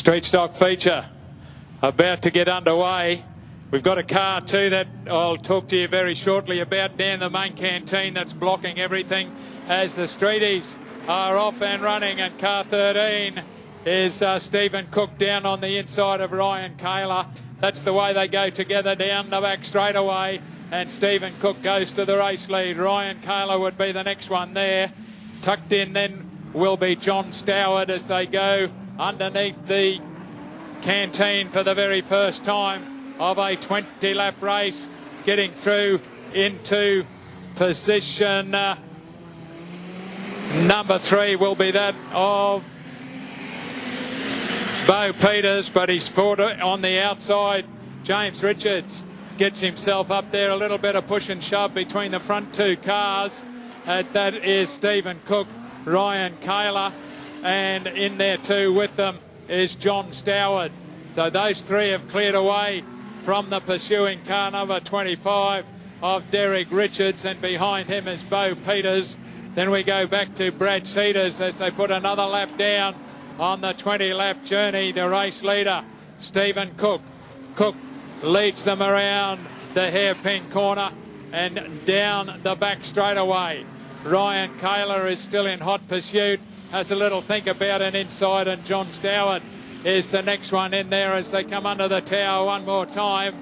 Street stock feature about to get underway. We've got a car too that I'll talk to you very shortly about down the main canteen that's blocking everything as the streeties are off and running, and car 13 is Stephen Cook down on the inside of Ryan Kaler. That's the way they go together down the back straightaway, and Stephen Cook goes to the race lead. Ryan Kaler would be the next one there. Tucked in then will be John Stoward as they go underneath the canteen for the very first time of a 20-lap race, getting through into position number 3 will be that of Bo Peters, but he's fought on the outside. James Richards gets himself up there, a little bit of push and shove between the front two cars. That is Stephen Cook, Ryan Kaler, and in there too with them is John Stoward. So those three have cleared away from the pursuing car number 25 of Derek Richards, and behind him is Bo Peters. Then we go back to Brad Cedars as they put another lap down on the 20-lap journey. The race leader, Stephen Cook. Cook leads them around the hairpin corner and down the back straightaway. Ryan Kaler is still in hot pursuit, has a little think about it inside, and John Stoward is the next one in there as they come under the tower one more time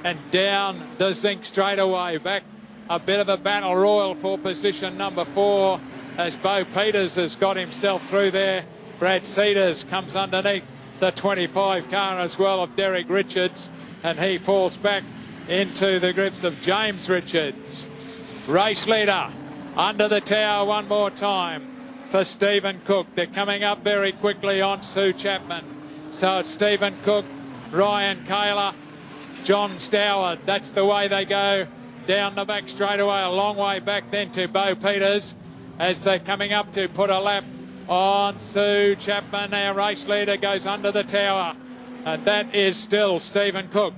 and down the zinc straightaway. Back a bit of a battle royal for position number 4 as Bo Peters has got himself through there. Brad Cedars comes underneath the 25 car as well of Derek Richards, and he falls back into the grips of James Richards. Race leader under the tower one more time for Stephen Cook. They're coming up very quickly on Sue Chapman. So it's Stephen Cook, Ryan Kaler, John Stoward. That's the way they go down the back straightaway, a long way back then to Bo Peters as they're coming up to put a lap on Sue Chapman. Our race leader goes under the tower, and that is still Stephen Cook.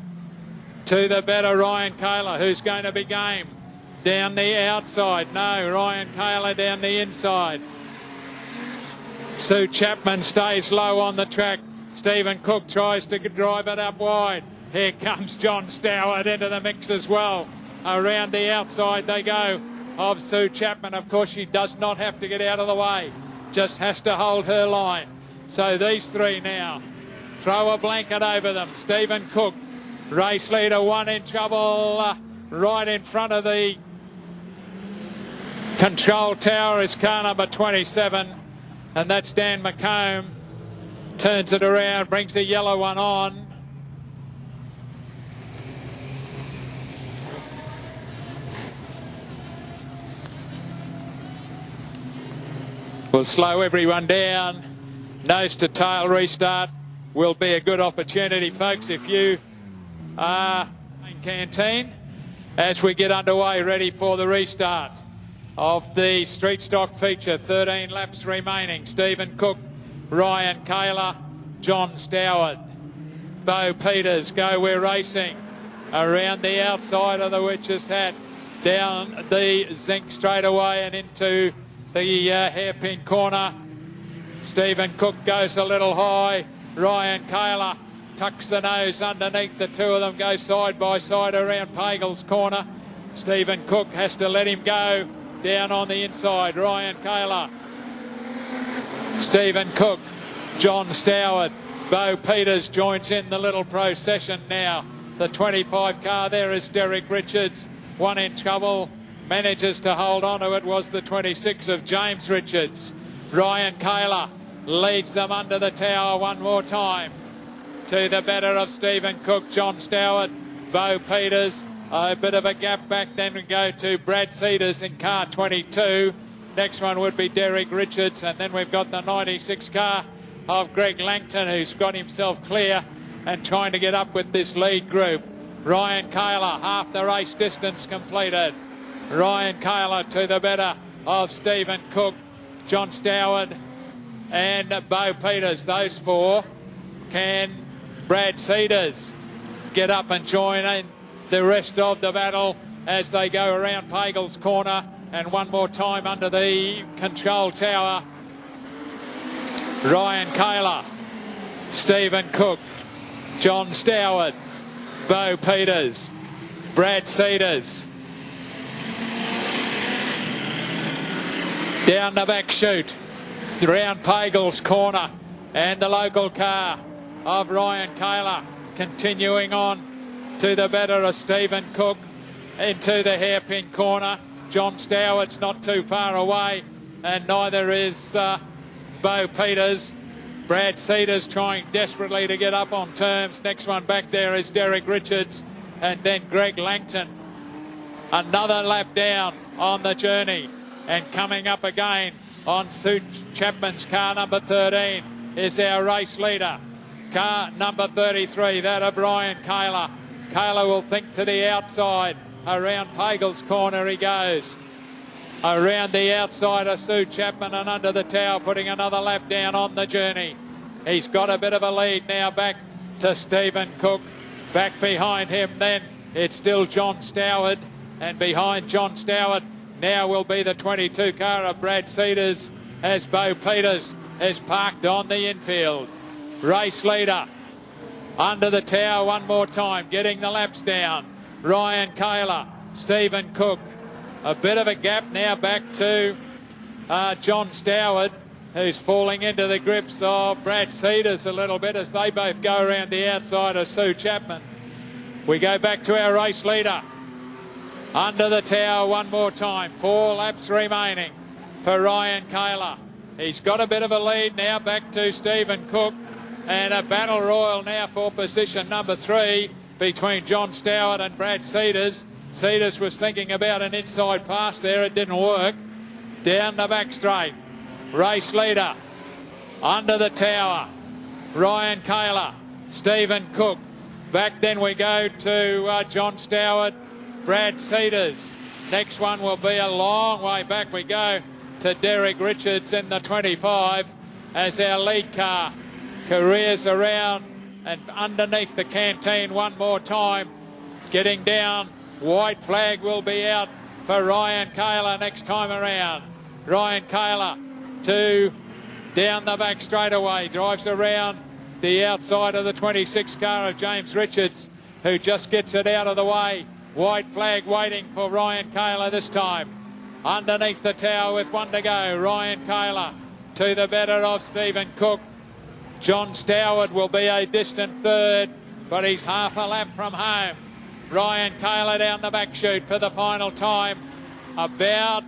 To the better Ryan Kaler, who's going to be game down the outside. No, Ryan Kaler down the inside. Sue Chapman stays low on the track. Stephen Cook tries to drive it up wide. Here comes John Stoward into the mix as well. Around the outside they go of Sue Chapman. Of course, she does not have to get out of the way, just has to hold her line. So these three now throw a blanket over them. Stephen Cook, race leader, one in trouble right in front of the control tower is car number 27, and that's Dan McComb. Turns it around, brings the yellow one on. We'll slow everyone down. Nose to tail restart will be a good opportunity, folks, if you are in canteen as we get underway, ready for the restart of the street stock feature. 13 laps remaining. Stephen Cook, Ryan Kaler, John Stoward, Bo Peters go. We're racing around the outside of the Witch's Hat, down the zinc straightaway and into the hairpin corner. Stephen Cook goes a little high. Ryan Kaler tucks the nose underneath. The two of them go side by side around Pagel's corner. Stephen Cook has to let him go down on the inside. Ryan Kaler, Stephen Cook, John Stoward, Bo Peters joins in the little procession now. The 25 car there is Derek Richards, one in trouble, manages to hold on to it, was the 26 of James Richards. Ryan Kaler leads them under the tower one more time. To the better of Stephen Cook, John Stoward, Bo Peters. A bit of a gap back, then we go to Brad Cedars in car 22. Next one would be Derek Richards, and then we've got the 96 car of Greg Langton, who's got himself clear and trying to get up with this lead group. Ryan Kaler, half the race distance completed. Ryan Kaler to the better of Stephen Cook, John Stoward and Bo Peters. Those four. Can Brad Cedars get up and join in the rest of the battle as they go around Pagel's corner and one more time under the control tower? Ryan Kaler Stephen Cook, John Stoward, Bo Peters, Brad Cedars. Down the back chute, round Pagel's corner, and the local car of Ryan Kaler continuing on to the better of Stephen Cook into the hairpin corner. John Stoward's not too far away, and neither is Bo Peters. Brad Cedars trying desperately to get up on terms. Next one back there is Derek Richards, and then Greg Langton. Another lap down on the journey, and coming up again on Sue Chapman's car number 13 is our race leader. Car number 33, that of Ryan Kaler. Kaler will think to the outside. Around Pagel's corner he goes. Around the outside of Sue Chapman and under the tower, putting another lap down on the journey. He's got a bit of a lead now back to Stephen Cook. Back behind him then, it's still John Stoward. And behind John Stoward now will be the 22 car of Brad Cedars as Bo Peters is parked on the infield. Race leader under the tower one more time, getting the laps down. Ryan Kaler, Stephen Cook. A bit of a gap now back to John Stoward, who's falling into the grips of Brad Cedars a little bit as they both go around the outside of Sue Chapman. We go back to our race leader. Under the tower one more time. 4 laps remaining for Ryan Kaler. He's got a bit of a lead now back to Stephen Cook, and a battle royal now for position number 3 between John Stoward and Brad Cedars. Cedars was thinking about an inside pass there. It didn't work. Down the back straight. Race leader. Under the tower. Ryan Kaler. Stephen Cook. Back then we go to John Stoward. Brad Cedars. Next one will be a long way back. We go to Derek Richards in the 25 as our lead car careers around and underneath the canteen one more time. Getting down. White flag will be out for Ryan Kaler next time around. Ryan Kaler to down the back straightaway. Drives around the outside of the 26 car of James Richards, who just gets it out of the way. White flag waiting for Ryan Kaler this time. Underneath the tower with one to go. Ryan Kaler to the better of Stephen Cook. John Stoward will be a distant third, but he's half a lap from home. Ryan Kaler down the back chute for the final time. About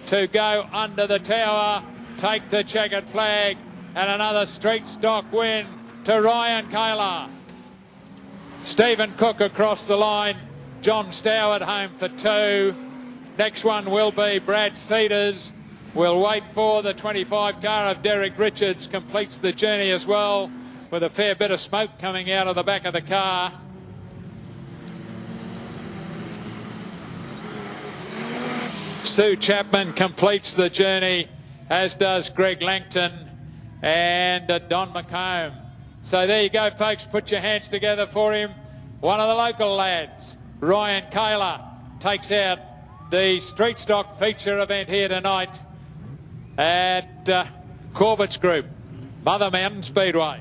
to go under the tower, take the checkered flag, and another street stock win to Ryan Kaler. Stephen Cook across the line. John Stoward home for 2. Next one will be Brad Cedars. We'll wait for the 25 car of Derek Richards. Completes the journey as well, with a fair bit of smoke coming out of the back of the car. Sue Chapman completes the journey, as does Greg Langton and Don McComb. So there you go, folks. Put your hands together for him. One of the local lads, Ryan Kaler, takes out the street stock feature event here tonight at Corbet's Group, Mother Mountain Speedway.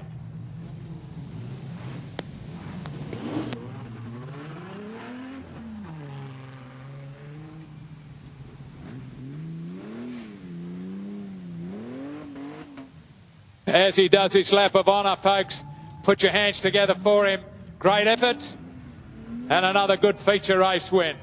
As he does his lap of honour, folks, put your hands together for him. Great effort and another good feature race win.